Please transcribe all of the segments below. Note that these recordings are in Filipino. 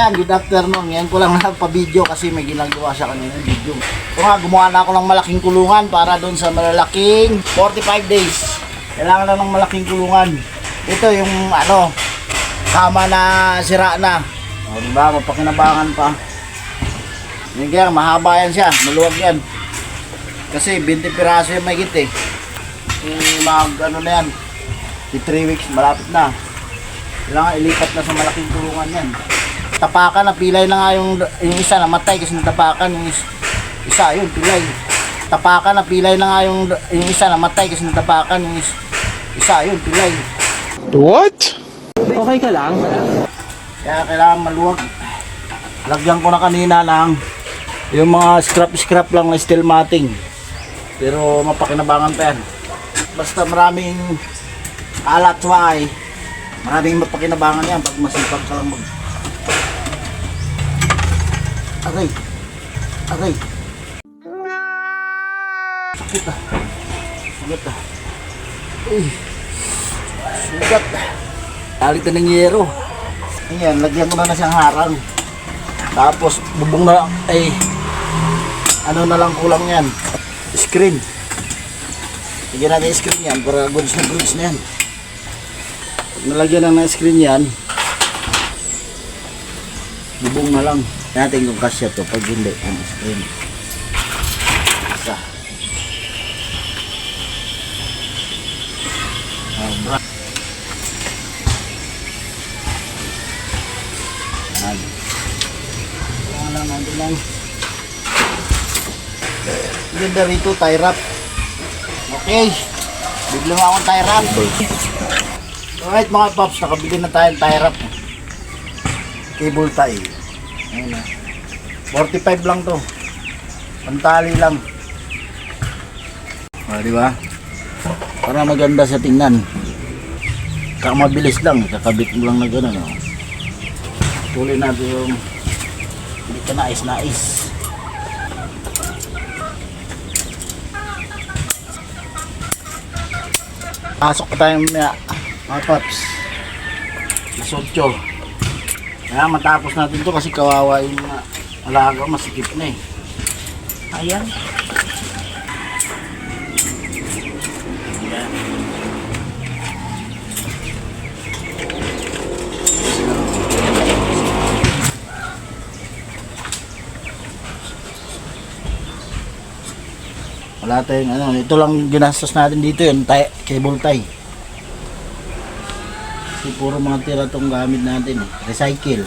Good afternoon. Ngayon ko lang nagpa-video kasi may ginagawa siya kanina video. So nga, gumawa na ako ng malaking kulungan para doon sa malalaking 45 days. Kailangan na ng malaking kulungan. Ito yung kama na sira na. O diba, mapakinabangan pa. Yan kaya, mahaba yan siya. Maluwag yan. Kasi 20 piraso yung mahigit eh. Na yan. 3 weeks, malapit na. Kailangan ilipat na sa malaking kulungan yan. Tapakan na pilay na nga yung isa namatay kasi natapakan yung isa yun pilay. Tapakan na pilay na nga yung isa namatay kasi natapakan yung isa yun pilay. What? Okay ka lang? Kaya kailangan maluwag. Lagyan ko na kanina ng yung mga scrap lang na steel matting. Pero mapakinabangan pa yan. Basta maraming alat suway. Maraming mapakinabangan yan pag masipag ka lang Aray. Sakit ah. Sugat. Alit na ng yero. Ayan, lagyan ko na siyang harang. Tapos bubong na na lang kulang yan. Screen. Lagyan natin yung screen yan para goods na yan. Pag nalagyan na ng screen yan, bubong na lang. Natin kung kasya to pag hindi ang screen. Isa. Nandun lang. Ganda rito, tie wrap. Okay. Biglang akong tie wrap. Alright mga paps, nakabili na tayo tie wrap. Cable tie. Ayun na. 45 lang to. Pantali lang. Diba? Para maganda sa tingnan. Mabilis lang. Kakabit mo lang na gano'n. Tuloy natin yung hindi ka nais. Pasok pa tayo mga paps. Isotyo. Kaya matapos natin to kasi kawawa yung alaga, masikip na eh. Ayan. Wala tayong ito lang ginastos natin dito yun, cable tie. Kasi puro mga tira itong gamit natin eh. Recycle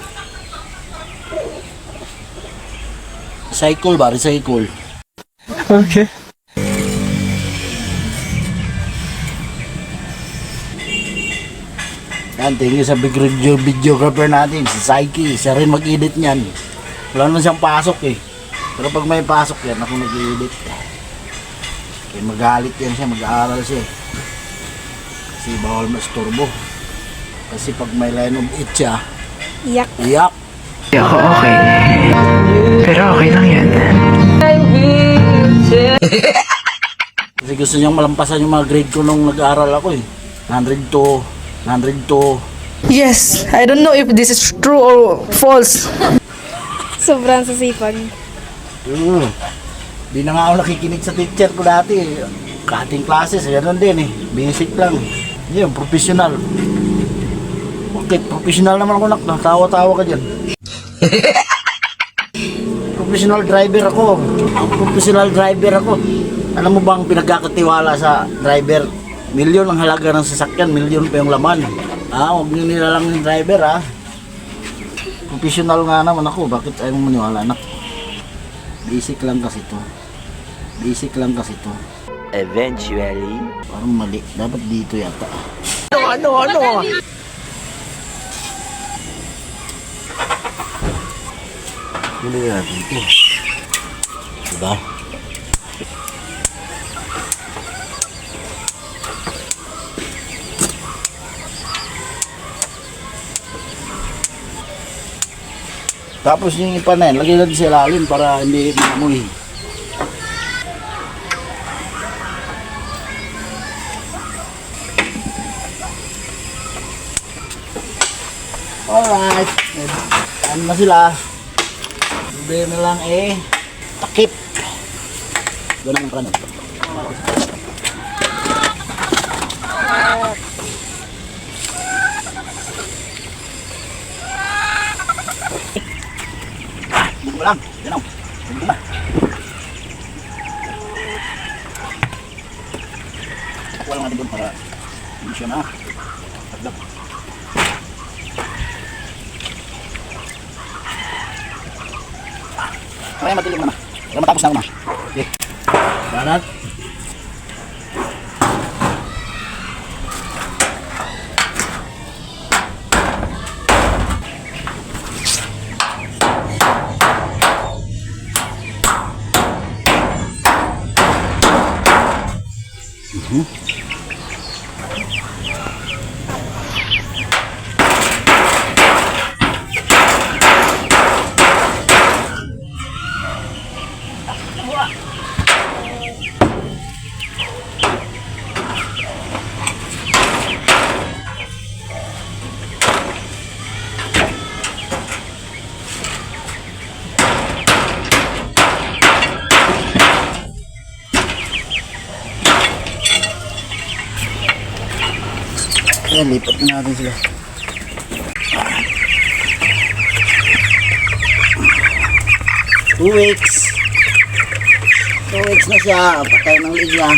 ba? Recycle. Okay. Yan, thank you sa big videographer natin, si Saiki. Siya rin mag-edit niyan. Wala naman siyang pasok eh. Pero pag may pasok yan, ako mag-edit. Kaya magalit yan siya, mag-aaral siya eh. Kasi bawal masturbo. Kasi pag may line of it siya, iyak. Ako okay. Pero okay lang yan. Kasi gusto niyang malampasan yung mga grade ko nung nag-aaral ako eh. 102. Yes, I don't know if this is true or false. Sobrang sasipag. Di na nga ako nakikinig sa teacher ko dati eh. Cutting classes, gano'n din eh. Basic lang. Yun, professional. Okay, professional naman ako natawa-tawa ka dyan. Professional driver ako. Alam mo bang pinagkakatiwala sa driver? Milyon ang halaga ng sasakyan, milyon pa yung laman. Huwag nyo nilalang yung driver Professional nga naman ako, bakit ayaw mo maniwala anak? Basic lang kasi to. Eventually. Parang mali, dapat dito yata. Ano? Huli natin ito. Diba? Tapos yung ipa na yan, lagay natin sa ilalim para hindi maamoy. Alright. ano na sila. Problema lang takip. Ganun ang plano. Buko lang. Yan o. Buko na. Wala nga doon para hindi siya na. Tagdag. Kaya matilim na. Kaya matapos na ako na. Okay. Banat. Ayan, lipat na natin sila. Two weeks na siya. Patay ng lig niya.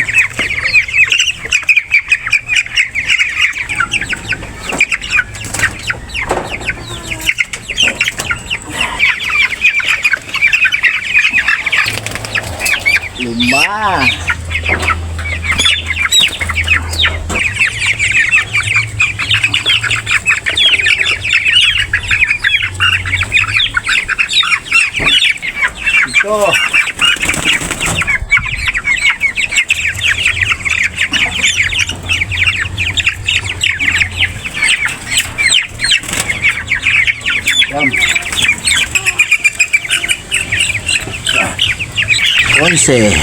Lima. Ito. Yan. 11.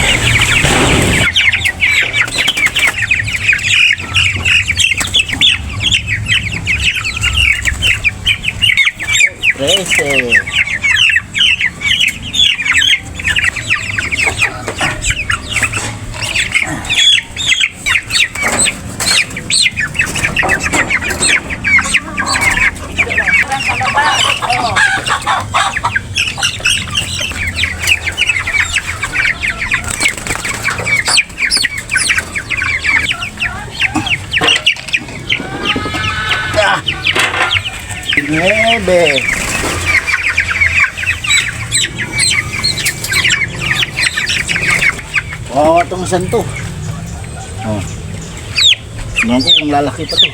Trece. Nueve. Wow, itong santo. Oh. Tingnan ko kung lalaki pa to.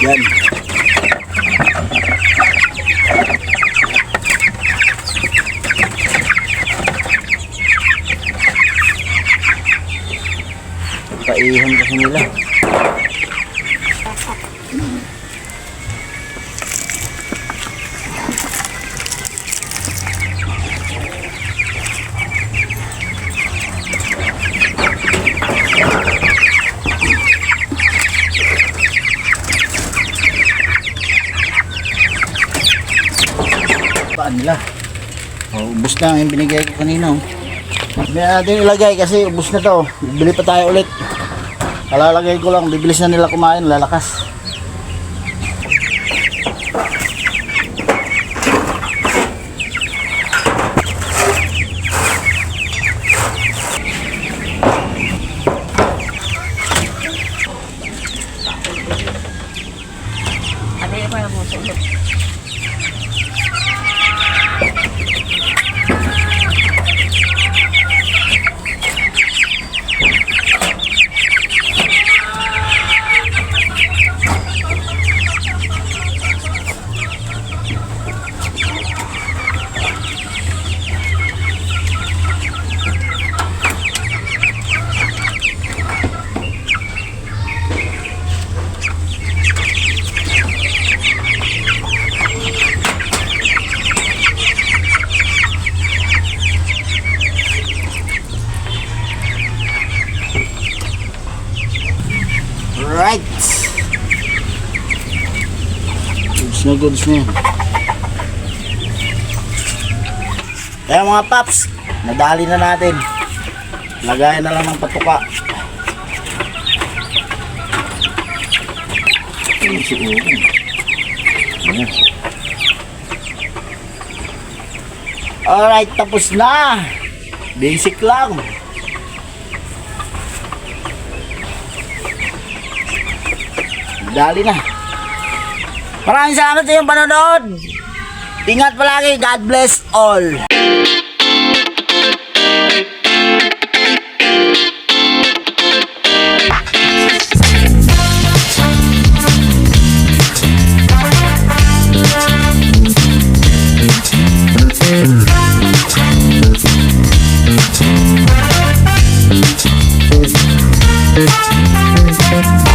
Yan. Paihan kasi nila. Paan nila? Oh, ubos na yung binigay ko kanina. Hindi natin ilagay kasi ubos na to. Bibili pa tayo ulit. Kalalagay ko lang, bibilis na nila kumain, lalakas. Alright. Goods na yan. Kaya mga paps, nadali na natin. Lagayan na lang ng patuka. Alright, tapos na. Basic lang. Dali na. Maraming salamat sa iyong panonood. Ingat palagi. God bless all. Okay.